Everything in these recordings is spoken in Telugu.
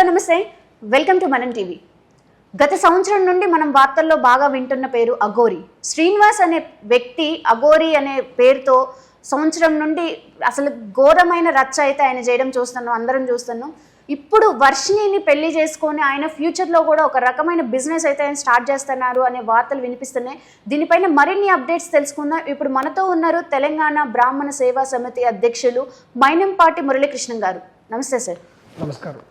నమస్తే, వెల్కమ్ టు మనం టీవీ. గత సంవత్సరం నుండి మనం వార్తల్లో బాగా వింటున్న పేరు అఘోరి. శ్రీనివాస్ అనే వ్యక్తి అఘోరి అనే పేరుతో సంవత్సరం నుండి అసలు ఘోరమైన రచ్చ అయితే ఆయన చేయడం చూస్తున్నాం, అందరం చూస్తున్నాం. ఇప్పుడు వర్షిణిని పెళ్లి చేసుకొని ఆయన ఫ్యూచర్లో కూడా ఒక రకమైన బిజినెస్ అయితే ఆయన స్టార్ట్ చేస్తున్నారు అనే వార్తలు వినిపిస్తున్నాయి. దీనిపైన మరిన్ని అప్డేట్స్ తెలుసుకుందాం. ఇప్పుడు మనతో ఉన్నారు తెలంగాణ బ్రాహ్మణ సేవా సమితి అధ్యక్షులు మైనంపాటి మురళీకృష్ణన్ గారు. నమస్తే సార్. నమస్కారం.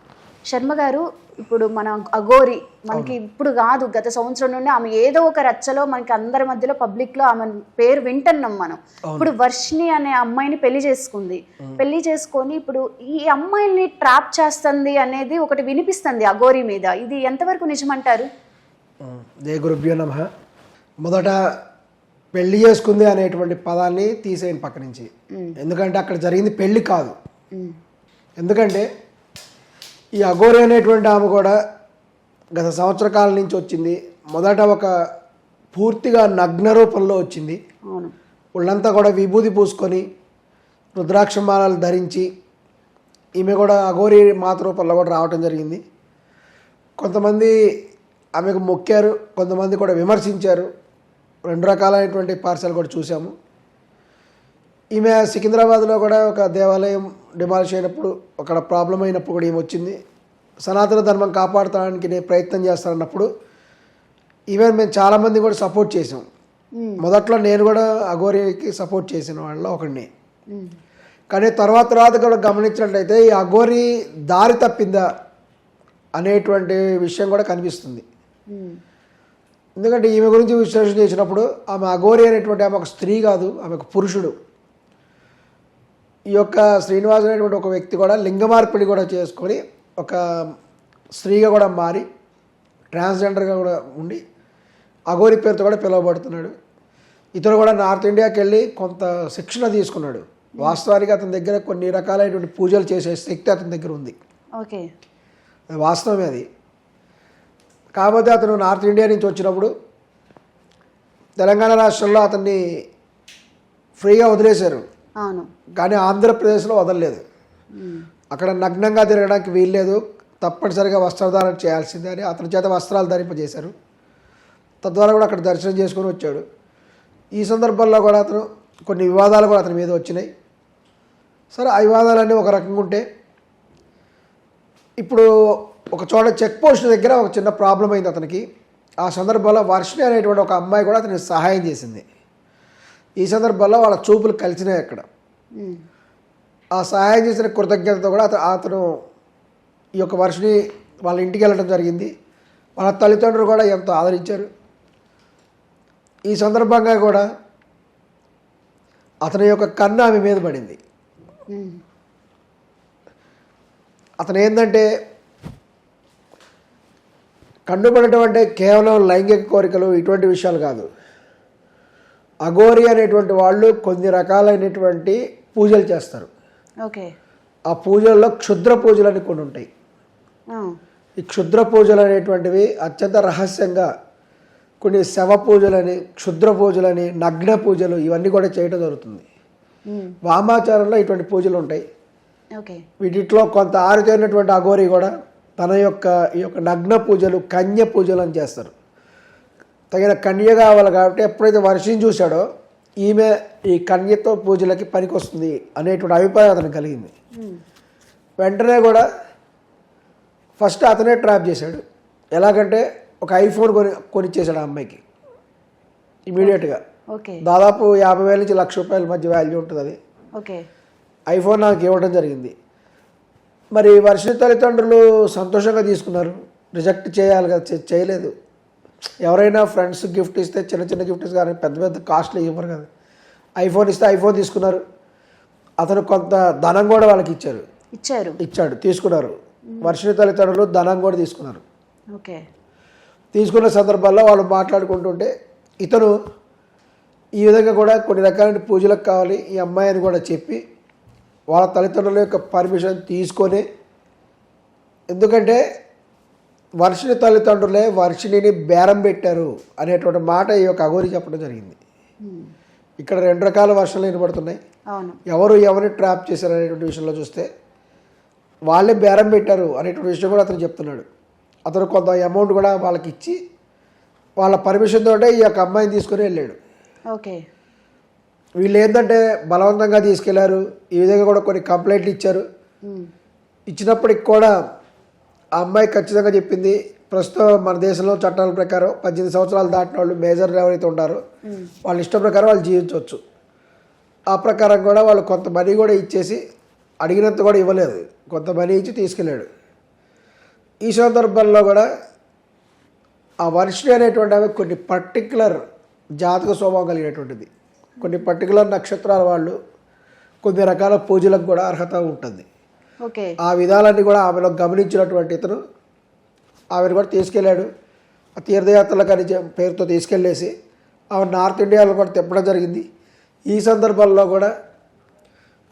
శర్మ గారు, ఇప్పుడు మన అఘోరి మనకి ఇప్పుడు కాదు, గత సంవత్సరం నుండి ఆమె ఏదో ఒక రచ్చలో మనకి అందరి మధ్యలో పబ్లిక్ లో ఆమె పేరు వింటున్నాం మనం. ఇప్పుడు వర్షిణి అనే అమ్మాయిని పెళ్లి చేసుకుంది. పెళ్లి చేసుకొని ఇప్పుడు ఈ అమ్మాయిని ట్రాప్ చేస్తుంది అనేది ఒకటి వినిపిస్తుంది అఘోరి మీద. ఇది ఎంతవరకు నిజమంటారు? జయ గురుభ్యో నమః. మొదట పెళ్లి చేసుకుంది అనేటువంటి పదాన్ని తీసేయండి పక్క నుంచి. ఎందుకంటే అక్కడ జరిగింది పెళ్లి కాదు. ఎందుకంటే ఈ అఘోరి అనేటువంటి ఆమె కూడా గత సంవత్సర కాలం నుంచి వచ్చింది. మొదట ఒక పూర్తిగా నగ్న రూపంలో వచ్చింది. వాళ్ళంతా కూడా విభూతి పూసుకొని రుద్రాక్షమాలాలు ధరించి ఈమె కూడా అఘోరి మాత రూపంలో కూడా రావటం జరిగింది. కొంతమంది ఆమెకు మొక్కారు, కొంతమంది కూడా విమర్శించారు. రెండు రకాలైనటువంటి పార్సల్ కూడా చూసాము. ఈమె సికింద్రాబాద్లో కూడా ఒక దేవాలయం డిమాలిష్ అయినప్పుడు అక్కడ ప్రాబ్లం అయినప్పుడు కూడా ఈమె వచ్చింది. సనాతన ధర్మం కాపాడటానికి నేను ప్రయత్నం చేస్తానన్నప్పుడు ఈవెన్ మేము చాలామంది కూడా సపోర్ట్ చేసాం. మొదట్లో నేను కూడా అఘోరికి సపోర్ట్ చేసిన వాళ్ళలో ఒకడిని. కానీ తర్వాత కూడా గమనించినట్లయితే ఈ అఘోరి దారి తప్పిందా అనేటువంటి విషయం కూడా కనిపిస్తుంది. ఎందుకంటే ఈమె గురించి విశ్లేషణ చేసినప్పుడు ఆమె అఘోరి అనేటువంటి ఆమె ఒక స్త్రీ కాదు, ఆమె ఒక పురుషుడు. ఈ యొక్క శ్రీనివాస్ అనేటువంటి ఒక వ్యక్తి కూడా లింగ మార్పిడి కూడా చేసుకొని ఒక స్త్రీగా కూడా మారి ట్రాన్స్జెండర్గా కూడా ఉండి అఘోరి పేరుతో కూడా పిలువబడుతున్నాడు. ఇతను కూడా నార్త్ ఇండియాకి వెళ్ళి కొంత శిక్షణ తీసుకున్నాడు. వాస్తవానికి అతని దగ్గర కొన్ని రకాలైనటువంటి పూజలు చేసే శక్తి అతని దగ్గర ఉంది. ఓకే, వాస్తవమే అది. కాకపోతే అతను నార్త్ ఇండియా నుంచి వచ్చినప్పుడు తెలంగాణ రాష్ట్రంలో అతన్ని ఫ్రీగా వదిలేశారు. కానీ ఆంధ్రప్రదేశ్లో వదలలేదు. అక్కడ నగ్నంగా తిరగడానికి వీల్లేదు, తప్పనిసరిగా వస్త్రధారణ చేయాల్సిందే అని అతని చేత వస్త్రాలు ధరింపజేశారు. తద్వారా కూడా అక్కడ దర్శనం చేసుకొని వచ్చాడు. ఈ సందర్భంలో కూడా అతను కొన్ని వివాదాలు కూడా అతని మీద వచ్చినాయి. సరే, ఆ వివాదాలన్నీ ఒక రకంగా ఉంటే ఇప్పుడు ఒక చోట చెక్ పోస్ట్ దగ్గర ఒక చిన్న ప్రాబ్లం అయింది అతనికి. ఆ సందర్భంలో వర్షిణి అనేటువంటి ఒక అమ్మాయి కూడా అతనికి సహాయం చేసింది. ఈ సందర్భంలో వాళ్ళ చూపులు కలిసినాయి అక్కడ. ఆ సహాయం చేసిన కృతజ్ఞతతో కూడా అతను ఈ యొక్క వర్షిణి వాళ్ళ ఇంటికి వెళ్ళడం జరిగింది. వాళ్ళ తల్లిదండ్రులు కూడా ఎంతో ఆదరించారు. ఈ సందర్భంగా కూడా అతని యొక్క కన్ను ఆమె మీద పడింది. అతను ఏంటంటే కన్ను పడటం అంటే కేవలం లైంగిక కోరికలు ఇటువంటి విషయాలు కాదు. అఘోరి అనేటువంటి వాళ్ళు కొన్ని రకాలైనటువంటి పూజలు చేస్తారు. ఓకే, ఆ పూజల్లో క్షుద్ర పూజలు అని కొన్ని ఉంటాయి. ఈ క్షుద్ర పూజలు అనేటువంటివి అత్యంత రహస్యంగా కొన్ని శవ పూజలని, క్షుద్ర పూజలని, నగ్న పూజలు ఇవన్నీ కూడా చేయడం జరుగుతుంది. వామాచారంలో ఇటువంటి పూజలు ఉంటాయి. వీటిలో కొంత ఆరితేరినటువంటి అఘోరి కూడా తన యొక్క ఈ యొక్క నగ్న పూజలు, కన్య పూజలు అని చేస్తారు. తగిన కన్య కావాలి కాబట్టి ఎప్పుడైతే వర్షిని చూశాడో ఈమె ఈ కన్యతో పూజలకి పనికొస్తుంది అనేటువంటి అభిప్రాయం అతనికి కలిగింది. వెంటనే కూడా ఫస్ట్ అతనే ట్రాప్ చేశాడు. ఎలాగంటే ఒక ఐఫోన్ కొనిచ్చేశాడు ఆ అమ్మాయికి ఇమీడియట్గా. దాదాపు 50,000 నుంచి ₹1,00,000 మధ్య వాల్యూ ఉంటుంది అది. ఐఫోన్ నాకు ఇవ్వడం జరిగింది. మరి వర్షిని తల్లిదండ్రులు సంతోషంగా తీసుకున్నారు. రిజెక్ట్ చేయాలి కదా, చేయలేదు. ఎవరైనా ఫ్రెండ్స్ గిఫ్ట్ ఇస్తే చిన్న చిన్న గిఫ్ట్స్ కానీ పెద్ద పెద్ద కాస్ట్లీ ఇవ్వరు కదా. ఐఫోన్ ఇస్తే ఐఫోన్ తీసుకున్నారు. అతను కొంత ధనం కూడా వాళ్ళకి ఇచ్చాడు, తీసుకున్నారు. వర్షిని తల్లిదండ్రులు ధనం కూడా తీసుకున్నారు. తీసుకున్న సందర్భాల్లో వాళ్ళు మాట్లాడుకుంటుంటే ఇతను ఈ విధంగా కూడా కొన్ని రకాలైన పూజలకు కావాలి ఈ అమ్మాయి అని కూడా చెప్పి వాళ్ళ తల్లిదండ్రుల యొక్క పర్మిషన్ తీసుకొని, ఎందుకంటే వర్షిని తల్లిదండ్రులే వర్షిణిని బేరం పెట్టారు అనేటువంటి మాట ఈ యొక్క అఘోరి చెప్పడం జరిగింది. ఇక్కడ రెండు రకాల వర్షాలు వినబడుతున్నాయి. ఎవరు ఎవరిని ట్రాప్ చేశారు అనేటువంటి విషయంలో చూస్తే వాళ్ళే బేరం పెట్టారు అనేటువంటి విషయం కూడా అతను చెప్తున్నాడు. అతను కొంత అమౌంట్ కూడా వాళ్ళకి ఇచ్చి వాళ్ళ పర్మిషన్ తోటే ఈ యొక్క అమ్మాయిని తీసుకుని వెళ్ళాడు. ఓకే. వీళ్ళు ఏంటంటే బలవంతంగా తీసుకెళ్లారు. ఈ విధంగా కూడా కొన్ని కంప్లైంట్లు ఇచ్చారు. ఇచ్చినప్పటికి కూడా ఆ అమ్మాయి ఖచ్చితంగా చెప్పింది, ప్రస్తుతం మన దేశంలో చట్టాల ప్రకారం 18 సంవత్సరాలు దాటిన వాళ్ళు మేజర్ ఎవరైతే ఉంటారో వాళ్ళ ఇష్టం ప్రకారం వాళ్ళు జీవించవచ్చు. ఆ ప్రకారం కూడా వాళ్ళు కొంత మనీ కూడా ఇచ్చేసి, అడిగినంత కూడా ఇవ్వలేదు, కొంత మనీ ఇచ్చి తీసుకెళ్ళాడు. ఈ సందర్భంలో కూడా ఆ వర్షిణి అనేటువంటి ఆమె కొన్ని పర్టికులర్ జాతక స్వభావం కలిగినటువంటిది. కొన్ని పర్టికులర్ నక్షత్రాల వాళ్ళు కొన్ని రకాల పూజలకు కూడా అర్హత ఉంటుంది. ఓకే. ఆ విధాలన్నీ కూడా ఆమెలో గమనించినటువంటి ఇతను ఆమెను కూడా తీసుకెళ్ళాడు. ఆ తీర్థయాత్రలకు అని పేరుతో తీసుకెళ్ళేసి ఆమె నార్త్ ఇండియాలో కూడా తిప్పడం జరిగింది. ఈ సందర్భంలో కూడా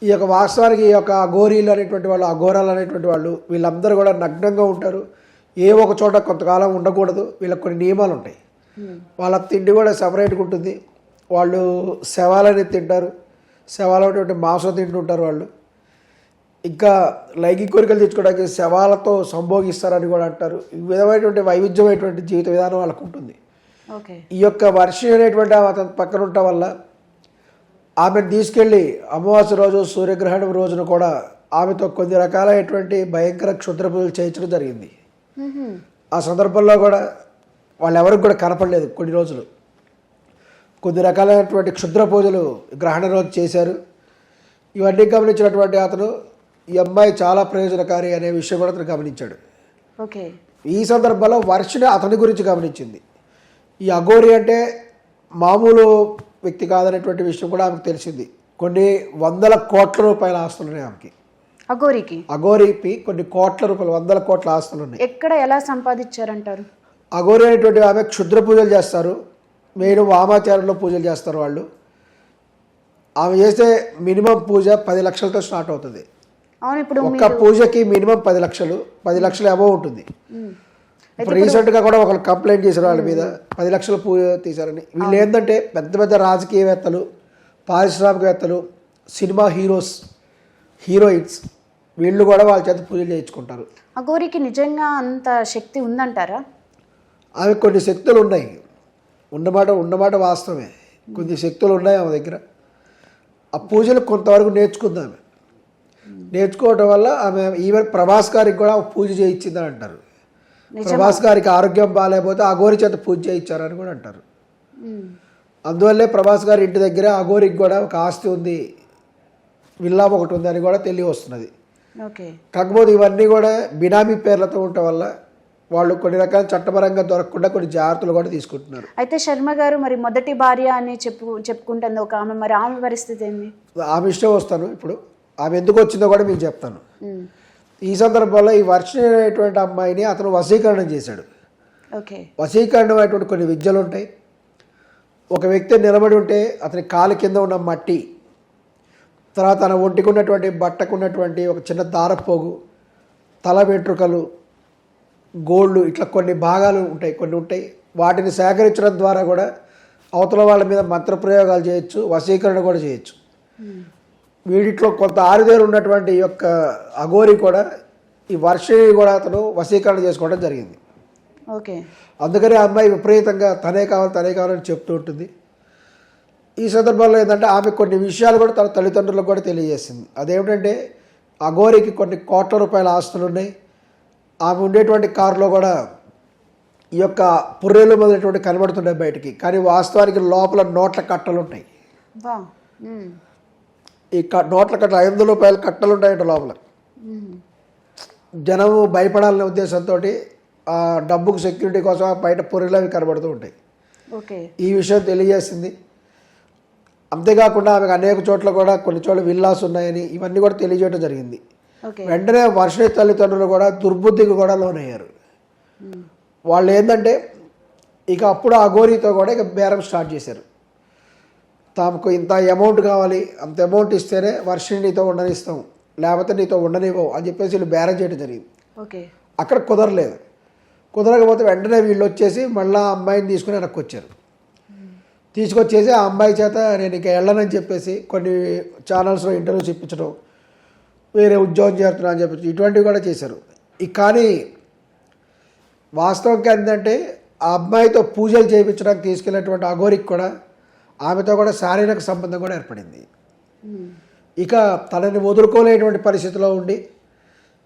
ఈ యొక్క వాస్తవానికి ఈ యొక్క అఘోరీలు అనేటువంటి వాళ్ళు, అఘోరాలు అనేటువంటి వాళ్ళు వీళ్ళందరూ కూడా నగ్నంగా ఉంటారు. ఏ ఒక చోట కొంతకాలం ఉండకూడదు. వీళ్ళకి కొన్ని నియమాలు ఉంటాయి. వాళ్ళ తిండి కూడా సపరేట్గా ఉంటుంది. వాళ్ళు శవాలని తింటారు, శవాలటువంటి మాంసం తింటుంటారు వాళ్ళు. ఇంకా లైంగిక కోరికలు తెచ్చుకోవడానికి శవాలతో సంభోగిస్తారని కూడా అంటారు. ఈ విధమైనటువంటి వైవిధ్యమైనటువంటి జీవిత విధానం వాళ్ళకు ఉంటుంది. ఓకే. ఈ యొక్క వర్షి అనేటువంటి అతని పక్కన ఉండటం వల్ల ఆమెను తీసుకెళ్ళి అమావాస్య రోజు సూర్యగ్రహణం రోజున కూడా ఆమెతో కొన్ని రకాలైనటువంటి భయంకర క్షుద్ర పూజలు చేయించడం జరిగింది. ఆ సందర్భంలో కూడా వాళ్ళెవరికి కూడా కనపడలేదు. కొన్ని రోజులు కొన్ని రకాలైనటువంటి క్షుద్ర పూజలు గ్రహణ రోజు చేశారు. ఇవన్నీ గమనించినటువంటి అతను ఈ అమ్మాయి చాలా ప్రయోజనకారి అనే విషయం కూడా అతను గమనించాడు. ఓకే. ఈ సందర్భంలో వర్షిణి అతని గురించి గమనించింది. ఈ అఘోరి అంటే మామూలు వ్యక్తి కాదనేటువంటి విషయం కూడా ఆమెకు తెలిసింది. కొన్ని 100 కోట్ల రూపాయల ఆస్తులు ఉన్నాయి ఆమెకి. అఘోరికి కొన్ని కోట్ల రూపాయలు, 100 కోట్ల ఆస్తులు ఉన్నాయి. ఎక్కడ ఎలా సంపాదించారంటారు? అఘోరి అనేటువంటి ఆమె క్షుద్ర పూజలు చేస్తారు. మెయిన్ వామాచారంలో పూజలు చేస్తారు వాళ్ళు. ఆమె చేసే మినిమం పూజ 10 లక్షలతో స్టార్ట్ అవుతుంది. అవును. ఇప్పుడు ఒక్క పూజకి మినిమం 10 లక్షలు, 10 లక్షల అబౌవ్ ఉంటుంది. ఇప్పుడు రీసెంట్గా కూడా ఒకరు కంప్లైంట్ చేశారు వాళ్ళ మీద 10 లక్షల పూజ తీశారని. వీళ్ళు ఏంటంటే పెద్ద పెద్ద రాజకీయవేత్తలు, పారిశ్రామికవేత్తలు, సినిమా హీరోయిన్స్ వీళ్ళు కూడా వాళ్ళ చేత పూజలు చేయించుకుంటారు. అఘోరికి నిజంగా అంత శక్తి ఉందంటారా? ఆమె కొన్ని శక్తులు ఉన్నాయి. ఉన్నమాట వాస్తవమే. కొన్ని శక్తులు ఉన్నాయి ఆమె దగ్గర. ఆ పూజలు కొంతవరకు నేర్చుకుందామె. నేర్చుకోవటం వల్ల ఆమె ఈవెన్ ప్రభాస్ గారికి కూడా పూజ చేయించిందని అంటారు. ప్రభాస్ గారికి ఆరోగ్యం బాగాలేకపోతే అఘోరి చేత పూజ చేయించారని కూడా అంటారు. అందువల్లే ప్రభాస్ గారి ఇంటి దగ్గర అఘోరికి కూడా ఒక ఆస్తి ఉంది, విల్లా ఒకటి ఉంది అని కూడా తెలియవస్తున్నది. కాకపోతే ఇవన్నీ కూడా బినామీ పేర్లతో ఉండటం వల్ల వాళ్ళు కొన్ని రకాల చట్టపరంగా దొరకకుండా కొన్ని జాగ్రత్తలు కూడా తీసుకుంటున్నారు. అయితే శర్మ గారు మరి మొదటి భార్య అని చెప్పుకుంటుంది ఒక ఆమె, మరి ఆమె పరిస్థితి ఏంది? ఆమె ఇష్టం వస్తాను. ఇప్పుడు ఆమె ఎందుకు వచ్చిందో కూడా మీకు చెప్తాను. ఈ సందర్భంలో ఈ వర్షిణి అనేటువంటి అమ్మాయిని అతను వశీకరణం చేశాడు. వశీకరణం అనేటువంటి కొన్ని విద్యలు ఉంటాయి. ఒక వ్యక్తి నిలబడి ఉంటే అతని కాలు కింద ఉన్న మట్టి, తర్వాత తన ఒంటికి ఉన్నటువంటి బట్టకు ఉన్నటువంటి ఒక చిన్న దారపోగు, తల వెంట్రుకలు, గోళ్ళు, ఇట్లా కొన్ని భాగాలు ఉంటాయి. వాటిని సేకరించడం ద్వారా కూడా అవతల వాళ్ళ మీద మంత్రప్రయోగాలు చేయొచ్చు, వశీకరణ కూడా చేయొచ్చు. వీటిలో కొంత ఆరుదేరు ఉన్నటువంటి ఈ యొక్క అఘోరి కూడా ఈ వర్షిణి కూడా అతను వశీకరణ చేసుకోవడం జరిగింది. అందుకని ఆ అమ్మాయి విపరీతంగా తనే కావాలని చెప్తూ ఉంటుంది. ఈ సందర్భంలో ఏంటంటే ఆమె కొన్ని విషయాలు కూడా తన తల్లిదండ్రులకు కూడా తెలియజేసింది. అదేమిటంటే అఘోరికి కొన్ని కోట్ల రూపాయల ఆస్తులు ఉన్నాయి. ఆమె ఉండేటువంటి కారులో కూడా ఈ యొక్క పుర్రెలు మొదలైనటువంటి కనబడుతుంటాయి బయటికి, కానీ వాస్తవానికి లోపల నోట్ల కట్టలు ఉంటాయి. ఈ నోట్ల కట్టలు 500 రూపాయల కట్టలు ఉంటాయంట లోపల. జనము భయపడాలనే ఉద్దేశంతో ఆ డబ్బుకు సెక్యూరిటీ కోసం బయట పుర్రెలు అవి కనబడుతూ ఉంటాయి. ఈ విషయం తెలియజేసింది. అంతేకాకుండా ఆమెకు అనేక చోట్ల కూడా కొన్ని చోట్ల విల్లాస్ ఉన్నాయని ఇవన్నీ కూడా తెలియజేయడం జరిగింది. వెంటనే వర్షిణి తల్లిదండ్రులు కూడా దుర్బుద్ధికి కూడా లోనయ్యారు. వాళ్ళు ఏంటంటే ఇక అప్పుడు అఘోరితో కూడా ఇక బేరం స్టార్ట్ చేశారు. తమకు ఇంత అమౌంట్ కావాలి, అంత అమౌంట్ ఇస్తేనే వర్షిణి నీతో ఉండనిస్తాం, లేకపోతే నీతో ఉండనివ్వవు అని చెప్పేసి వీళ్ళు బేరం చేయడం జరిగింది. అక్కడ కుదరకపోతే వెంటనే వీళ్ళు వచ్చేసి మళ్ళీ ఆ అమ్మాయిని తీసుకుని వెనక్కి వచ్చారు. తీసుకొచ్చేసి ఆ అమ్మాయి చేత నేను ఇక వెళ్ళనని చెప్పేసి కొన్ని ఛానల్స్లో ఇంటర్వ్యూస్ ఇప్పించడం, వేరే ఉద్యోగం చేస్తున్నా అని చెప్పి ఇటువంటివి కూడా చేశారు. కానీ వాస్తవంగా ఏంటంటే ఆ అమ్మాయితో పూజలు చేయించడానికి తీసుకెళ్ళినటువంటి అఘోరికి కూడా ఆమెతో కూడా శారీరక సంబంధం కూడా ఏర్పడింది. ఇక తనని వదులుకోలేనటువంటి పరిస్థితిలో ఉండి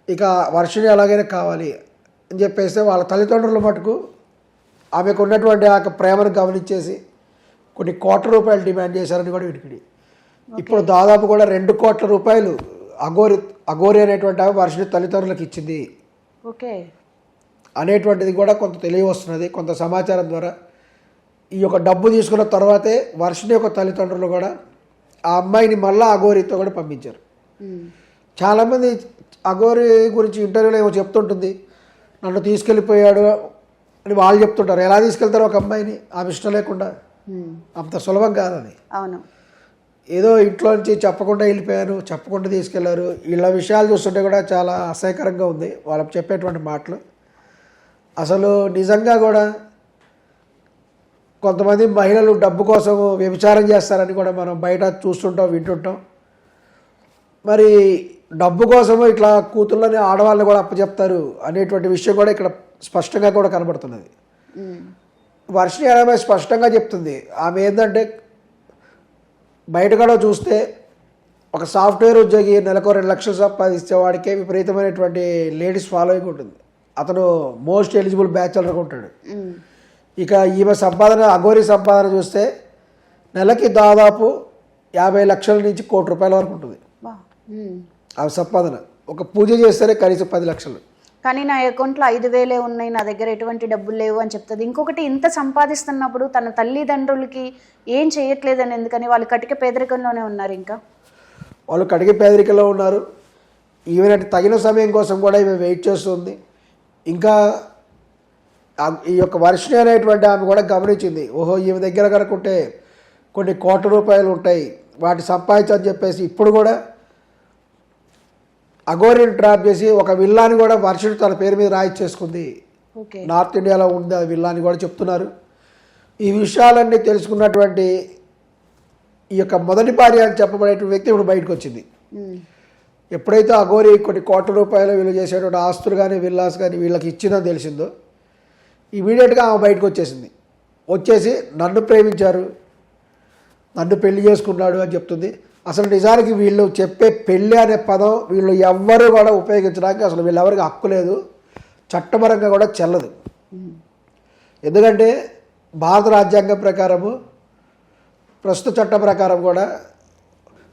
ఇక వర్షిణి ఎలాగైనా కావాలి అని చెప్పేస్తే వాళ్ళ తల్లిదండ్రుల మటుకు ఆమెకు ఉన్నటువంటి ఆ ప్రేమను గమనించేసి కొన్ని కోట్ల రూపాయలు డిమాండ్ చేశారని కూడా వినికిడి. ఇప్పుడు దాదాపు కూడా 2 కోట్ల రూపాయలు అఘోరి అనేటువంటి ఆమె వర్షిణి తల్లిదండ్రులకు ఇచ్చింది ఓకే అనేటువంటిది కూడా కొంత తెలియవస్తున్నది కొంత సమాచారం ద్వారా. ఈ యొక్క డబ్బు తీసుకున్న తర్వాతే వర్షిణి యొక్క తల్లిదండ్రులు కూడా ఆ అమ్మాయిని మళ్ళీ అఘోరితో కూడా పంపించారు. చాలామంది అఘోరి గురించి ఇంటర్వ్యూలో ఏమో చెప్తుంటుంది, నన్ను తీసుకెళ్ళిపోయాడు అని వాళ్ళు చెప్తుంటారు. ఎలా తీసుకెళ్తారు ఒక అమ్మాయిని ఆమె ఇష్టం లేకుండా? అంత సులభం కాదని. అవును, ఏదో ఇంట్లో నుంచి చెప్పకుండా వెళ్ళిపోయారు, చెప్పకుండా తీసుకెళ్లారు. వీళ్ళ విషయాలు చూస్తుంటే కూడా చాలా అసహ్యకరంగా ఉంది వాళ్ళకి చెప్పేటువంటి మాటలు. అసలు నిజంగా కూడా కొంతమంది మహిళలు డబ్బు కోసం వ్యభిచారం చేస్తారని కూడా మనం బయట చూస్తుంటాం, వింటుంటాం. మరి డబ్బు కోసము ఇట్లా కూతుళ్ళని ఆడవాళ్ళని కూడా అప్పచెప్తారు అనేటువంటి విషయం కూడా ఇక్కడ స్పష్టంగా కూడా కనబడుతున్నది. వర్షిణి ఆమె స్పష్టంగా చెప్తుంది. ఆమె ఏంటంటే బయట కూడా చూస్తే ఒక సాఫ్ట్వేర్ ఉద్యోగి నెలకు 2 లక్షలు సంపాదిస్తే వాడికే విపరీతమైనటువంటి లేడీస్ ఫాలోయింగ్ ఉంటుంది. అతను మోస్ట్ ఎలిజిబుల్ బ్యాచులర్గా ఉంటాడు. ఇక ఈమె సంపాదన అఘోరి సంపాదన చూస్తే నెలకి దాదాపు 50 లక్షల నుంచి 1 కోటి రూపాయల వరకు ఉంటుంది ఆ సంపాదన. ఒక పూజ చేస్తేనే కనీసం 10 లక్షలు. కానీ నా అకౌంట్లో 5,000 ఉన్నాయి, నా దగ్గర ఎటువంటి డబ్బులు లేవు అని చెప్తుంది. ఇంకొకటి, ఇంత సంపాదిస్తున్నప్పుడు తన తల్లిదండ్రులకి ఏం చేయట్లేదని ఎందుకని? వాళ్ళు కటిక పేదరికంలోనే ఉన్నారు. ఇంకా వాళ్ళు కటిక పేదరికంలో ఉన్నారు. ఈవెన్ తగిన సమయం కోసం కూడా ఈమె వెయిట్ చేస్తుంది. ఇంకా ఈ యొక్క వర్షిణి అనేటువంటి ఆమె కూడా గమనించింది, ఓహో ఈమె దగ్గర కనుకుంటే కొన్ని కోట్ల రూపాయలు ఉంటాయి, వాటి సంపాదించని చెప్పేసి ఇప్పుడు కూడా అఘోరిని ట్రాప్ చేసి ఒక విల్లాని కూడా వర్షిణి తన పేరు మీద రాయిచ్చేసుకుంది. నార్త్ ఇండియాలో ఉంది ఆ విల్లాని కూడా చెప్తున్నారు. ఈ విషయాలన్నీ తెలుసుకున్నటువంటి ఈ యొక్క మొదటి భార్య అని చెప్పబడేటువంటి వ్యక్తి ఇప్పుడు బయటకు వచ్చింది. ఎప్పుడైతే అఘోరి కొన్ని కోట్ల రూపాయలు వీళ్ళు చేసేటువంటి ఆస్తులు కానీ విల్లాస్ కానీ వీళ్ళకి ఇచ్చిందని తెలిసిందో ఇమీడియట్గా ఆమె బయటకు వచ్చేసింది. వచ్చేసి నన్ను ప్రేమించారు, నన్ను పెళ్లి చేసుకున్నాడు అని చెప్తుంది. అసలు నిజానికి వీళ్ళు చెప్పే పెళ్ళి అనే పదం వీళ్ళు ఎవ్వరూ కూడా ఉపయోగించడానికి అసలు వీళ్ళెవరికి హక్కు లేదు, చట్టపరంగా కూడా చెల్లదు. ఎందుకంటే భారత రాజ్యాంగం ప్రకారము ప్రస్తుత చట్ట ప్రకారం కూడా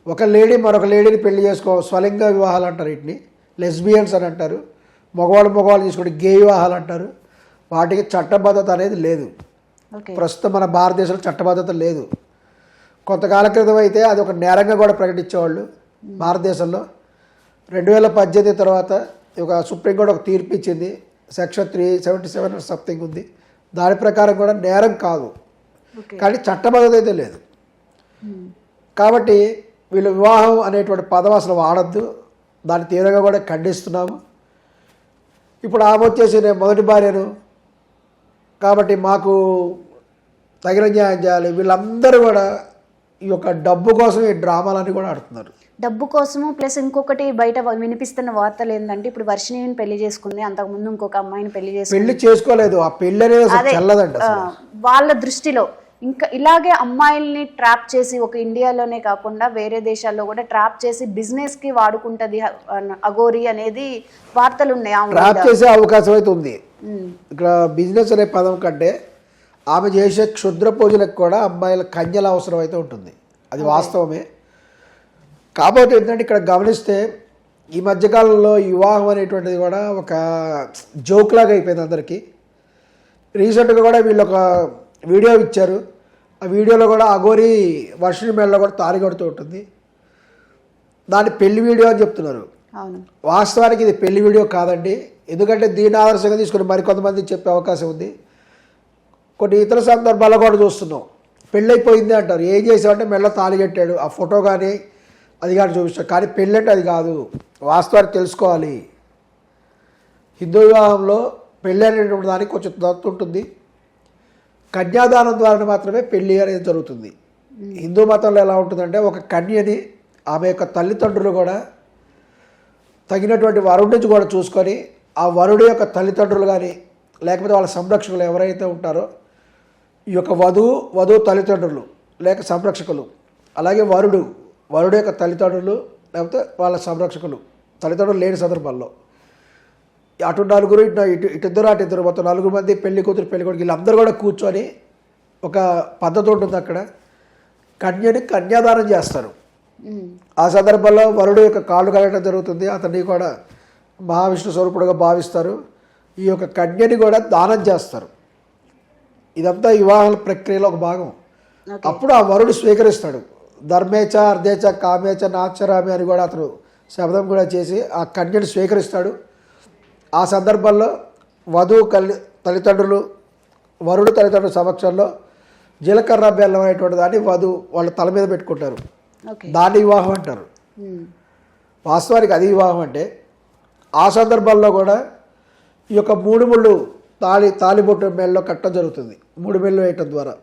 ఒక లేడీ మరొక లేడీని పెళ్లి స్వలింగ వివాహాలు అంటారు, వీటిని లెస్బియన్స్ అని అంటారు. మగవాళ్ళు తీసుకుంటే గే వివాహాలు అంటారు. వాటికి చట్టబద్ధత అనేది లేదు. ప్రస్తుతం మన భారతదేశంలో చట్టబద్ధత లేదు. కొంతకాల క్రితం అయితే అది ఒక నేరంగా కూడా ప్రకటించేవాళ్ళు భారతదేశంలో. 2018 తర్వాత ఒక సుప్రీంకోర్టు ఒక తీర్పు ఇచ్చింది, సెక్షన్ 377 సంథింగ్ ఉంది. దాని ప్రకారం కూడా నేరం కాదు, కానీ చట్టబద్ధత అయితే లేదు. కాబట్టి వీళ్ళు వివాహం అనేటువంటి పదం అసలు వాడద్దు, దాన్ని తీవ్రంగా కూడా ఖండిస్తున్నాము. ఇప్పుడు ఆమె వచ్చేసి నేను మొదటి భార్యను కాబట్టి మాకు తగిన న్యాయం చేయాలి. వీళ్ళందరూ కూడా ఈ యొక్క డబ్బు కోసం ఈ డ్రామాలన్నీ కూడా ఆడుతున్నారు. డబ్బు కోసము ప్లస్ ఇంకొకటి బయట వినిపిస్తున్న వార్తలు ఏంటంటే ఇప్పుడు వర్షిణిని పెళ్లి చేసుకుంది, అంతకుముందు ఇంకొక అమ్మాయిని పెళ్లి చేసుకోలేదు. ఆ పెళ్లి అనేది చెల్లదంట వాళ్ళ దృష్టిలో. ఇంకా ఇలాగే అమ్మాయిల్ని ట్రాప్ చేసి ఒక ఇండియాలోనే కాకుండా వేరే దేశాల్లో కూడా ట్రాప్ చేసి బిజినెస్ కి వాడుకుంటది అఘోరి అనేది వార్తలు ఉన్నాయి. ట్రాప్ చేసే అవకాశం అయితే ఉంది. ఇక్కడ బిజినెస్ అనే పదం కంటే ఆమె చేసే క్షుద్ర పూజలకు కూడా అమ్మాయిల కన్యల అవసరం అయితే ఉంటుంది, అది వాస్తవమే. కాబట్టి ఏంటంటే ఇక్కడ గమనిస్తే ఈ మధ్యకాలంలో వివాహం అనేటువంటిది కూడా ఒక జోక్ లాగా అయిపోయింది అందరికీ. రీసెంట్గా కూడా వీళ్ళు ఒక వీడియో ఇచ్చారు. ఆ వీడియోలో కూడా అఘోరి వర్షిణి మెడలో కూడా తాళి కడుతూ ఉంటుంది. దాన్ని పెళ్లి వీడియో అని చెప్తున్నారు. వాస్తవానికి ఇది పెళ్లి వీడియో కాదండి. ఎందుకంటే దీని ఆదర్శంగా తీసుకుని మరికొంతమంది చెప్పే అవకాశం ఉంది. కొన్ని ఇతర సందర్భాల్లో కూడా చూస్తున్నాం, పెళ్ళైపోయింది అంటారు. ఏం చేసామంటే మెడలో తాళి కట్టాడు, ఆ ఫోటో కానీ అది కానీ చూపిస్తాడు. కానీ పెళ్ళి అంటే అది కాదు, వాస్తవానికి తెలుసుకోవాలి. హిందూ వివాహంలో పెళ్ళి అనేటువంటి దానికి కొంచెం దత్తు ఉంటుంది. కన్యాదానం ద్వారా మాత్రమే పెళ్ళి అనేది జరుగుతుంది. హిందూ మతంలో ఎలా ఉంటుందంటే ఒక కన్యని ఆమె యొక్క తల్లిదండ్రులు కూడా తగినటువంటి వరుడి నుంచి కూడా చూసుకొని ఆ వరుడి యొక్క తల్లిదండ్రులు కానీ లేకపోతే వాళ్ళ సంరక్షకులు ఎవరైతే ఉంటారో ఈ యొక్క వధువు తల్లిదండ్రులు లేక సంరక్షకులు, అలాగే వరుడు యొక్క తల్లిదండ్రులు లేకపోతే వాళ్ళ సంరక్షకులు, తల్లిదండ్రులు లేని సందర్భాల్లో అటు నలుగురు ఇటిద్దరు అటు మొత్తం 4 మంది పెళ్లి కూతురు పెళ్లి కొడుకు వీళ్ళందరూ కూడా కూర్చొని ఒక పద్ధతి ఉంటుంది. అక్కడ కన్యని కన్యాదానం చేస్తారు. ఆ సందర్భంలో వరుడు యొక్క కాళ్ళు కలగడం జరుగుతుంది. అతన్ని కూడా మహావిష్ణు స్వరూపుడుగా భావిస్తారు. ఈ యొక్క కన్యని కూడా దానం చేస్తారు. ఇదంతా వివాహాల ప్రక్రియలో ఒక భాగం. అప్పుడు ఆ వరుడు స్వీకరిస్తాడు. ధర్మేచ అర్ధేచ కామేచ నాచరామి అని కూడా అతను శబ్దం కూడా చేసి ఆ కన్యను స్వీకరిస్తాడు. ఆ సందర్భంలో వరుడు తల్లిదండ్రుల సమక్షంలో జీలకర్ర బెల్లం అనేటువంటి దాన్ని వాళ్ళ తల మీద పెట్టుకుంటారు. దాన్ని వివాహం అంటారు. వాస్తవానికి అది వివాహం అంటే ఆ సందర్భంలో కూడా ఈ యొక్క 3 ముళ్ళు తాలిబొట్టు మెడలో కట్టడం జరుగుతుంది. 3 మెళ్ళు వేయటం ద్వారా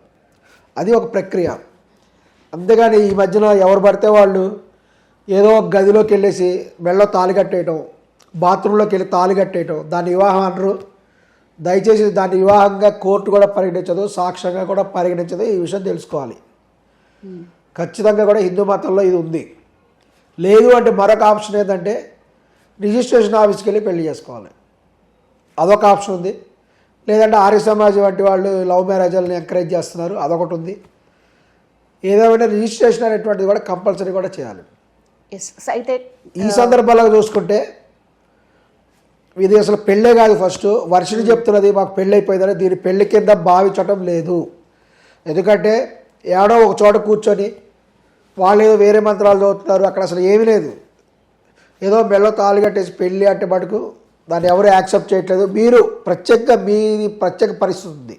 అది ఒక ప్రక్రియ. అంతేగాని ఈ మధ్యన ఎవరు పడితే వాళ్ళు ఏదో ఒక గదిలోకి వెళ్ళేసి మెడలో తాళి కట్టేయటం, బాత్రూంలోకి వెళ్ళి తాళి కట్టేయటం దాన్ని వివాహం అనరు. దయచేసి దాన్ని వివాహంగా కోర్టు కూడా పరిగణించదు, సాక్ష్యంగా కూడా పరిగణించదు. ఈ విషయం తెలుసుకోవాలి. ఖచ్చితంగా కూడా హిందూ మతంలో ఇది ఉంది. లేదు అంటే మరొక ఆప్షన్ ఏంటంటే రిజిస్ట్రేషన్ ఆఫీస్కి వెళ్ళి పెళ్లి చేసుకోవాలి. అదొక ఆప్షన్ ఉంది. లేదంటే ఆర్య సమాజ్ వంటి వాళ్ళు లవ్ మ్యారేజ్ని ఎంకరేజ్ చేస్తున్నారు, అదొకటి ఉంది. ఏదేమైనా రిజిస్ట్రేషన్ అనేటువంటిది కూడా కంపల్సరీ కూడా చేయాలి. అయితే ఈ సందర్భాల్లో చూసుకుంటే ఇది అసలు పెళ్ళే కాదు. ఫస్ట్ వర్షిని చెప్తున్నది మాకు పెళ్ళి అయిపోయిందని. దీని పెళ్లి కింద భావించటం లేదు. ఎందుకంటే ఏడో ఒక చోట కూర్చొని వాళ్ళు ఏదో వేరే మంత్రాలు చదువుతున్నారు. అక్కడ అసలు ఏమీ లేదు. ఏదో మెళ్ళో తాళి కట్టేసి పెళ్ళి అంటే మటుకు దాన్ని ఎవరు యాక్సెప్ట్ చేయట్లేదు. మీరు మీది ప్రత్యేక పరిస్థితి ఉంది.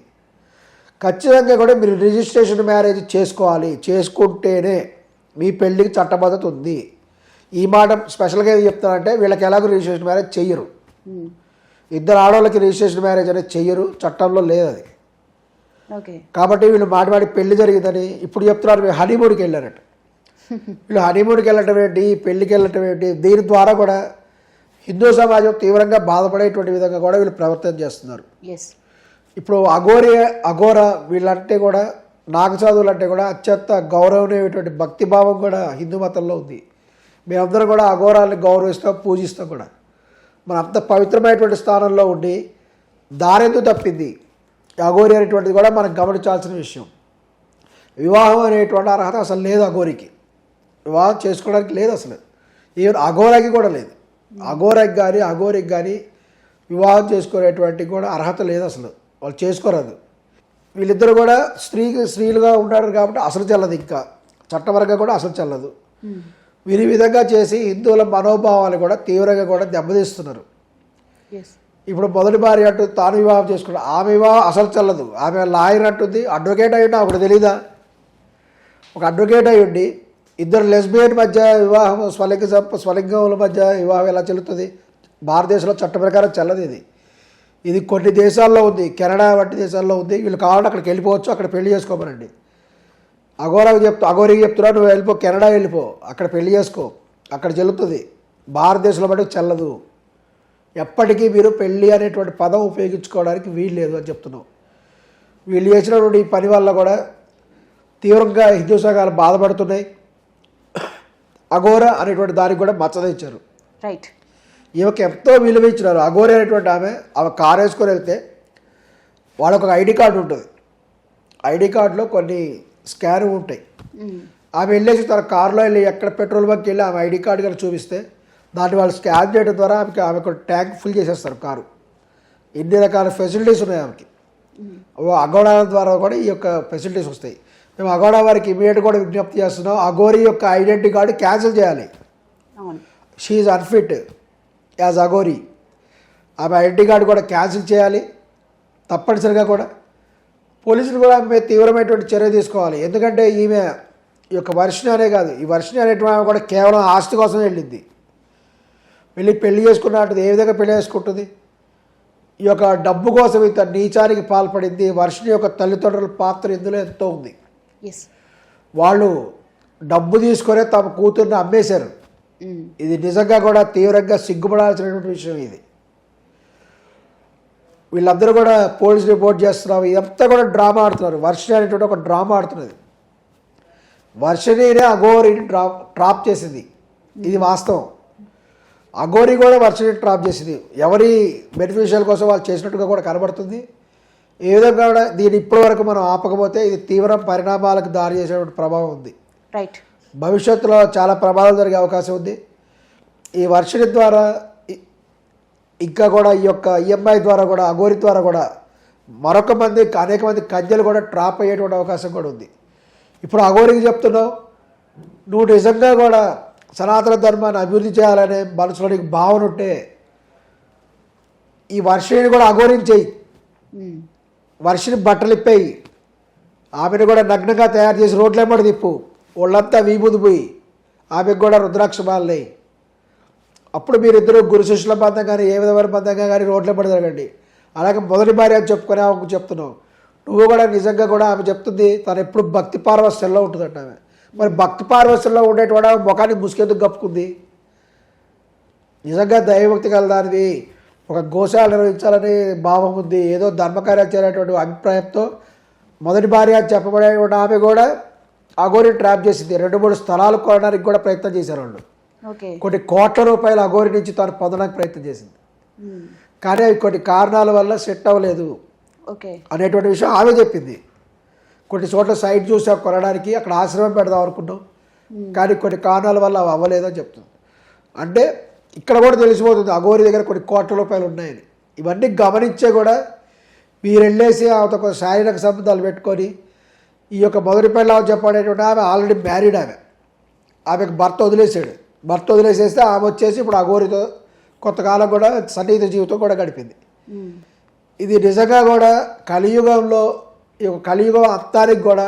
ఖచ్చితంగా కూడా మీరు రిజిస్ట్రేషన్ మ్యారేజ్ చేసుకోవాలి. చేసుకుంటేనే మీ పెళ్ళికి చట్టబద్ధత ఉంది. ఈ మాట స్పెషల్గా ఏం చెప్తానంటే వీళ్ళకి ఎలాగో రిజిస్ట్రేషన్ మ్యారేజ్ చెయ్యరు. 2 ఆడవాళ్ళకి రిజిస్ట్రేషన్ మ్యారేజ్ అనేది చెయ్యరు, చట్టంలో లేదు అది. కాబట్టి వీళ్ళు మాటి పెళ్లి జరిగిందని ఇప్పుడు చెప్తున్నారు. మేము హనీమూన్కి వెళ్ళారట. వీళ్ళు హనీమూన్కి వెళ్ళటం ఏంటి, పెళ్లికి వెళ్ళటం ఏంటి? దీని ద్వారా కూడా హిందూ సమాజం తీవ్రంగా బాధపడేటువంటి విధంగా కూడా వీళ్ళు ప్రవర్తన చేస్తున్నారు. ఇప్పుడు అఘోర వీళ్ళంటే కూడా నాగసాధువులు అంటే కూడా అత్యంత గౌరవనీయమైనటువంటి భక్తిభావం కూడా హిందూ మతంలో ఉంది. మేమందరం కూడా అఘోరాలను గౌరవిస్తాం, పూజిస్తాం కూడా. మన అంత పవిత్రమైనటువంటి స్థానంలో ఉండి దారెందుకు తప్పింది అఘోరి అనేటువంటిది కూడా మనం గమనించాల్సిన విషయం. వివాహం అనేటువంటి అర్హత అసలు లేదు అఘోరికి. వివాహం చేసుకోవడానికి లేదు అసలు. ఈవెన్ అఘోరకి కూడా లేదు. అఘోరికి కానీ వివాహం చేసుకునేటువంటి కూడా అర్హత లేదు అసలు. వాళ్ళు చేసుకోరాదు. వీళ్ళిద్దరు కూడా స్త్రీలుగా ఉంటారు కాబట్టి అసలు చెల్లదు. ఇంకా చట్టపరంగా కూడా అసలు చెల్లదు. వీరి విధంగా చేసి హిందువుల మనోభావాలు కూడా తీవ్రంగా కూడా దెబ్బతీస్తున్నారు. ఇప్పుడు మొదటి భార్య అంటూ తాను వివాహం చేసుకున్నాడు. ఆమె వివాహం అసలు చెల్లదు. ఆమె లాయర్ అంటుంది. అడ్వకేట్ అయ్యుండి అప్పుడు తెలీదా? ఒక అడ్వకేట్ అయ్యుండి 2 లెస్బియన్ మధ్య వివాహం, స్వలింగముల మధ్య వివాహం ఎలా చెల్లుతుంది? భారతదేశంలో చట్ట ప్రకారం చెల్లదు ఇది కొన్ని దేశాల్లో ఉంది. కెనడా వంటి దేశాల్లో ఉంది. వీళ్ళు కావాలంటే అక్కడికి వెళ్ళిపోవచ్చు, అక్కడ పెళ్లి చేసుకోమనండి. అఘోరికి చెప్తున్నా నువ్వు వెళ్ళిపో, కెనడా వెళ్ళిపో, అక్కడ పెళ్లి చేసుకో, అక్కడ చెల్లుతుంది. భారతదేశంలో మటుకు చెల్లదు. ఎప్పటికీ మీరు పెళ్ళి అనేటువంటి పదం ఉపయోగించుకోవడానికి వీలు లేదు అని చెప్తున్నాం. వీళ్ళు చేసినటువంటి ఈ పని వల్ల కూడా తీవ్రంగా హిందూ సంఘాలు బాధపడుతున్నాయి. అఘోర అనేటువంటి దానికి కూడా మచ్చదించారు. రైట్. ఈమెకి ఎంతో విలువ ఇచ్చినారు. అఘోర అనేటువంటి ఆమె కారు వేసుకొని వెళ్తే వాళ్ళకు ఒక ఐడి కార్డు ఉంటుంది. ఐడి కార్డులో కొన్ని స్కాన్ ఉంటాయి. ఆమె వెళ్ళేసి తన కారులో వెళ్ళి ఎక్కడ పెట్రోల్ బంక్కి వెళ్ళి ఆమె ఐడి కార్డు కనుక చూపిస్తే దాన్ని వాళ్ళు స్కాన్ చేయడం ద్వారా ఆమెకు ట్యాంక్ ఫుల్ చేసేస్తారు కారు. ఎన్ని రకాల ఫెసిలిటీస్ ఉన్నాయి ఆమెకి. అఘోరా ద్వారా కూడా ఈ యొక్క ఫెసిలిటీస్ వస్తాయి. మేము అఘోరా వారికి ఇమీడియట్ కూడా విజ్ఞప్తి చేస్తున్నాం. అఘోరి యొక్క ఐడెంటిటీ కార్డు క్యాన్సిల్ చేయాలి. She unfit as Aghori. ఆమె ఐడెంటిటీ కార్డు కూడా క్యాన్సిల్ చేయాలి తప్పనిసరిగా కూడా. పోలీసులు కూడా ఆమె తీవ్రమైనటువంటి చర్య తీసుకోవాలి. ఎందుకంటే ఈమె ఈ యొక్క వర్షిణి అనే కాదు, ఈ వర్షిణి అనేటువంటి ఆమె కూడా కేవలం ఆస్తి కోసం వెళ్ళింది. వెళ్ళి పెళ్లి చేసుకున్నట్టు ఏ విధంగా పెళ్లి చేసుకుంటుంది? ఈ యొక్క డబ్బు కోసం ఇంత నీచానికి పాల్పడింది. వర్షిణి యొక్క తల్లిదండ్రుల పాత్ర ఇందులో ఎంతో ఉంది. వాళ్ళు డబ్బు తీసుకొనే తమ కూతుర్ని అమ్మేశారు. ఇది నిజంగా కూడా తీవ్రంగా సిగ్గుపడాల్సినటువంటి విషయం ఇది. వీళ్ళందరూ కూడా పోలీస్ రిపోర్ట్ చేస్తున్నారు, ఇదంతా కూడా డ్రామా ఆడుతున్నారు. వర్షిణి అనేటువంటి ఒక డ్రామా ఆడుతున్నది. వర్షిణినే అఘోరిని ట్రాప్ చేసింది, ఇది వాస్తవం. అఘోరి కూడా వర్షిణి ట్రాప్ చేసింది. ఎవరి బెనిఫిషియల్ కోసం వాళ్ళు చేసినట్టుగా కూడా కనబడుతుంది. ఏ విధంగా కూడా దీన్ని ఇప్పటి వరకు మనం ఆపకపోతే ఇది తీవ్ర పరిణామాలకు దారి చేసేటువంటి ప్రభావం ఉంది. రైట్. భవిష్యత్తులో చాలా ప్రమాదాలు జరిగే అవకాశం ఉంది. ఈ వర్షిణి ద్వారా ఇంకా కూడా ఈ యొక్క ఈఎంఐ ద్వారా కూడా అఘోరి ద్వారా కూడా అనేక మంది కన్యలు కూడా ట్రాప్ అయ్యేటువంటి అవకాశం కూడా ఉంది. ఇప్పుడు అఘోరికి చెప్తున్నావు, నువ్వు నిజంగా కూడా సనాతన ధర్మాన్ని అభివృద్ధి చేయాలనే మనసులో నీకు భావన ఉంటే ఈ వర్షిని కూడా అఘోరించేయి. వర్షిని బట్టలు ఇప్పేయి, ఆమెను కూడా నగ్నంగా తయారు చేసి రోడ్లెమ్మడి తిప్పు, ఒళ్ళంతా వీబుది పోయి ఆమెకు కూడా రుద్రాక్ష మాలనేయి. అప్పుడు మీరిద్దరూ గురు శిష్యుల బంధం కానీ ఏ విధమైన బంధంగా కానీ రోడ్లెమ్మడి జరగండి. అలాగే మొదటి భార్య అని చెప్పుకొని ఆమెకు చెప్తున్నావు, నువ్వు కూడా నిజంగా కూడా ఆమె చెప్తుంది తను ఎప్పుడు భక్తి పార్వశ్యంలో ఉంటుందంట. ఆమె మరి భక్తి పార్వశ్యంలో ఉండేటువంటి ఆమె ముఖాన్ని ముసుకెందుకు కప్పుకుంది? నిజంగా దైవభక్తి కలదానిది, ఒక గోశాల నిర్వహించాలని భావం ఉంది, ఏదో ధర్మకార్యాలు చేయాలనేటువంటి అభిప్రాయంతో మొదటి భార్య అని చెప్పబడేటువంటి ఆమె కూడా అఘోరి ట్రాప్ చేసింది. 2-3 స్థలాలు కొనడానికి కూడా ప్రయత్నం చేశారు వాళ్ళు. కొన్ని కోట్ల రూపాయలు అఘోరి నుంచి తాను పొందడానికి ప్రయత్నం చేసింది. కానీ అవి కొన్ని కారణాల వల్ల సెట్ అవ్వలేదు అనేటువంటి విషయం ఆమె చెప్పింది. కొన్ని చోట్ల సైట్ చూసాం కొనడానికి, అక్కడ ఆశ్రమం పెడదాం అనుకున్నాం, కానీ కొన్ని కారణాల వల్ల అవి అవ్వలేదని చెప్తుంది. అంటే ఇక్కడ కూడా తెలిసిపోతుంది అఘోరి దగ్గర కొన్ని కోట్ల రూపాయలు ఉన్నాయని. ఇవన్నీ గమనించే కూడా మీరు వెళ్ళేసి ఆమెతో కొంచెం శారీరక సంబంధాలు పెట్టుకొని ఈ యొక్క మొదటి పెళ్ళామని చెప్పనేటువంటి ఆమె ఆల్రెడీ మ్యారీడ్. ఆమెకు భర్త వదిలేసేస్తే ఆమె వచ్చేసి ఇప్పుడు అఘోరితో కొంతకాలం కూడా సన్నిహిత జీవితం కూడా గడిపింది. ఇది నిజంగా కూడా కలియుగంలో ఈ కలియుగం అంతానికి కూడా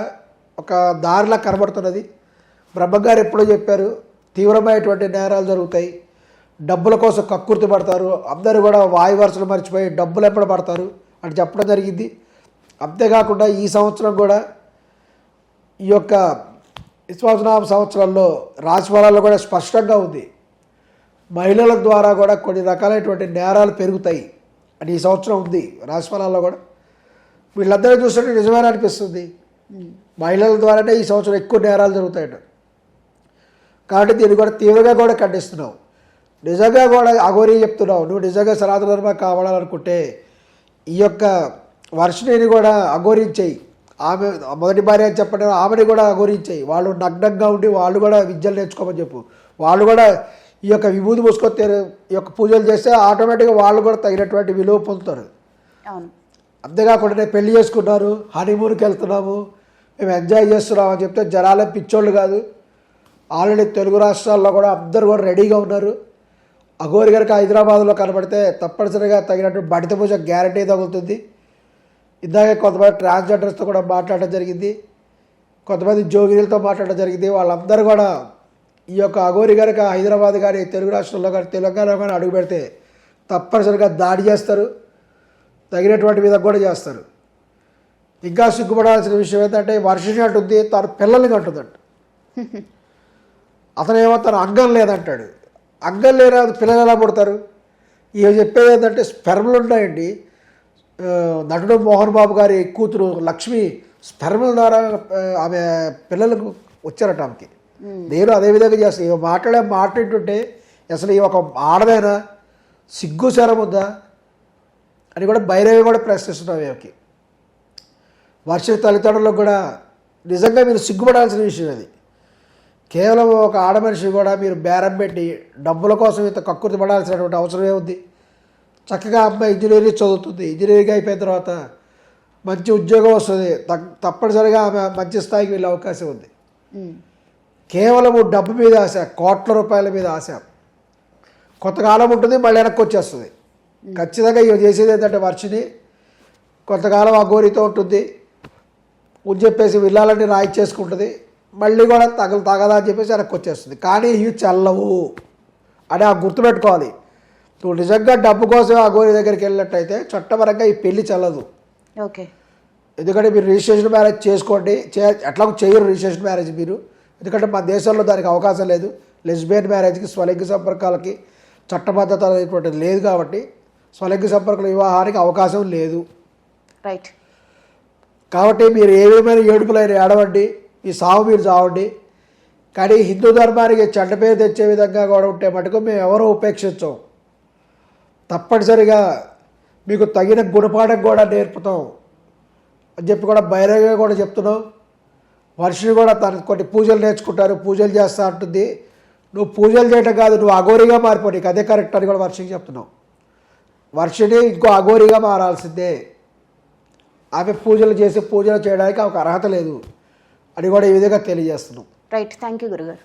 ఒక దారిలా కనబడుతున్నది. బ్రహ్మంగారు ఎప్పుడో చెప్పారు, తీవ్రమైనటువంటి నేరాలు జరుగుతాయి, డబ్బుల కోసం కక్కుర్తి పడతారు, అందరూ కూడా వాయు వరుసలు మర్చిపోయి డబ్బులు ఎప్పుడు పడతారు అని చెప్పడం జరిగింది. అంతేకాకుండా ఈ సంవత్సరం కూడా ఈ యొక్క విశ్వాసనామ సంవత్సరంలో రాశిఫలాల్లో కూడా స్పష్టంగా ఉంది, మహిళల ద్వారా కూడా కొన్ని రకాలైనటువంటి నేరాలు పెరుగుతాయి అని ఈ సంవత్సరం ఉంది రాశిఫలాల్లో కూడా. వీళ్ళందరూ చూస్తుంటే నిజమైన అనిపిస్తుంది, మహిళల ద్వారానే ఈ సంవత్సరం ఎక్కువ నేరాలు జరుగుతాయట. కాబట్టి దీన్ని కూడా తీవ్రంగా కూడా ఖండిస్తున్నావు. నిజంగా కూడా అఘోరి చెప్తున్నావు, నువ్వు నిజంగా సనాతన ధర్మం కావాలనుకుంటే ఈ యొక్క వర్షిణిని కూడా అఘోరించేయి. ఆమె మొదటి భార్య అని చెప్పడం ఆమెని కూడా అఘోరించేయి. వాళ్ళు నగ్నంగా ఉండి వాళ్ళు కూడా విద్యలు నేర్చుకోమని చెప్పు. వాళ్ళు కూడా ఈ యొక్క విభూతి మూసుకొని ఈ యొక్క పూజలు చేస్తే ఆటోమేటిక్గా వాళ్ళు కూడా తగినటువంటి విలువ పొందుతారు. అంతేకాకుండా నేను పెళ్లి చేసుకున్నారు, హనీమూన్కి వెళ్తున్నాము, మేము ఎంజాయ్ చేస్తున్నాము అని చెప్తే జనాలే పిచ్చోళ్ళు కాదు. ఆల్రెడీ తెలుగు రాష్ట్రాల్లో కూడా అందరూ కూడా రెడీగా ఉన్నారు. అఘోరి గారికి హైదరాబాద్లో కనబడితే తప్పనిసరిగా తగినటువంటి బడిత పూజ గ్యారంటీ తగులుతుంది. ఇందాకే కొంతమంది ట్రాన్స్జెండర్స్తో కూడా మాట్లాడడం జరిగింది, కొంతమంది జోగినీలతో మాట్లాడడం జరిగింది. వాళ్ళందరూ కూడా ఈ యొక్క అఘోరి గారికి హైదరాబాద్ కానీ తెలుగు రాష్ట్రంలో కానీ తెలంగాణ కానీ అడుగు పెడితే తప్పనిసరిగా దాడి చేస్తారు, తగినటువంటి విధంగా కూడా చేస్తారు. ఇంకా సిగ్గుపడాల్సిన విషయం ఏంటంటే వర్షిణి అంటుంది తన పిల్లల్ని అంటుందంట. అతనేమో తన అంగం లేదంటాడు. అంగం లేని పిల్లలు ఎలా పుడతారు? ఇవి చెప్పేది ఏంటంటే స్పెర్మ్లు ఉన్నాయండి. నటుడు మోహన్ బాబు గారి కూతురు లక్ష్మి స్పెర్మ్ల ద్వారా ఆమె పిల్లలకు వచ్చారట ఆమెకి. నేను అదేవిధంగా చేస్తాను. ఇవి మాట్లాడుతుంటే అసలు ఈ ఒక ఆడదైనా సిగ్గు శరం ఉందా అని కూడా బైరవి కూడా ప్రశ్నిస్తున్నాం. వీళ్ళకి వర్షిణి తల్లిదండ్రులకు కూడా నిజంగా మీరు సిగ్గుపడాల్సిన విషయం అది. కేవలం ఒక ఆడమనిషి కూడా మీరు బేరం పెట్టి డబ్బుల కోసం ఇంత కక్కుర్తి పడాల్సినటువంటి అవసరమే ఉంది. చక్కగా అమ్మాయి ఇంజనీరింగ్ చదువుతుంది, ఇంజనీరింగ్ అయిపోయిన తర్వాత మంచి ఉద్యోగం వస్తుంది, తప్పనిసరిగా ఆమె మంచి స్థాయికి వెళ్ళే అవకాశం ఉంది. కేవలము డబ్బు మీద ఆశ, కోట్ల రూపాయల మీద ఆశ కొంతకాలం ఉంటుంది, మళ్ళీ వెనక్కి వచ్చేస్తుంది. ఖచ్చితంగా ఇవి చేసేది ఏంటంటే వర్షిణి కొంతకాలం అఘోరితో ఉంటుంది, అని చెప్పేసి విల్లాలన్నీ రాయి చేసుకుంటుంది, మళ్ళీ కూడా తగదా అని చెప్పేసి వెనక్కి వచ్చేస్తుంది. కానీ ఇవి చల్లవు అని ఆ గుర్తుపెట్టుకోవాలి. నువ్వు నిజంగా డబ్బు కోసం అఘోరి దగ్గరికి వెళ్ళినట్టయితే చట్టపరంగా ఈ పెళ్లి చల్లదు. ఓకే, ఎందుకంటే మీరు రిజిస్ట్రేషన్ మ్యారేజ్ చేసుకోండి, ఎట్లా చేయరు రిజిస్ట్రేషన్ మ్యారేజ్ మీరు, ఎందుకంటే మన దేశంలో దానికి అవకాశం లేదు. లెస్బియన్ మ్యారేజ్కి స్వలింగ సంపర్కాలకి చట్టబద్ధత అనేటువంటిది లేదు కాబట్టి స్వలింగ సంపర్కాల వివాహానికి అవకాశం లేదు. రైట్. కాబట్టి మీరు ఏమేమైనా ఏడుపులైన ఏడవండి, ఈ సావు మీరు చావండి, కానీ హిందూ ధర్మానికి చెడ్డ పేరు తెచ్చే విధంగా కూడా ఉంటే మటుకు మేము ఎవరో ఉపేక్షించాం. తప్పనిసరిగా మీకు తగిన గుణపాఠం కూడా నేర్పుతాం అని చెప్పి కూడా బహిరంగంగా కూడా చెప్తున్నాం. వర్షిని కూడా తన కొన్ని పూజలు నేర్చుకుంటారు, పూజలు చేస్తా ఉంటుంది. నువ్వు పూజలు చేయటం కాదు, నువ్వు అఘోరిగా మారిపో, నీకు అదే కరెక్ట్ అని కూడా వర్షికి చెప్తున్నావు. వర్షిని ఇంకో అఘోరిగా మారాల్సిందే. ఆమె పూజలు చేయడానికి ఆమెకు అర్హత లేదు అని కూడా ఈ విధంగా తెలియజేస్తున్నాం. రైట్. థ్యాంక్ యూ గురుగారు.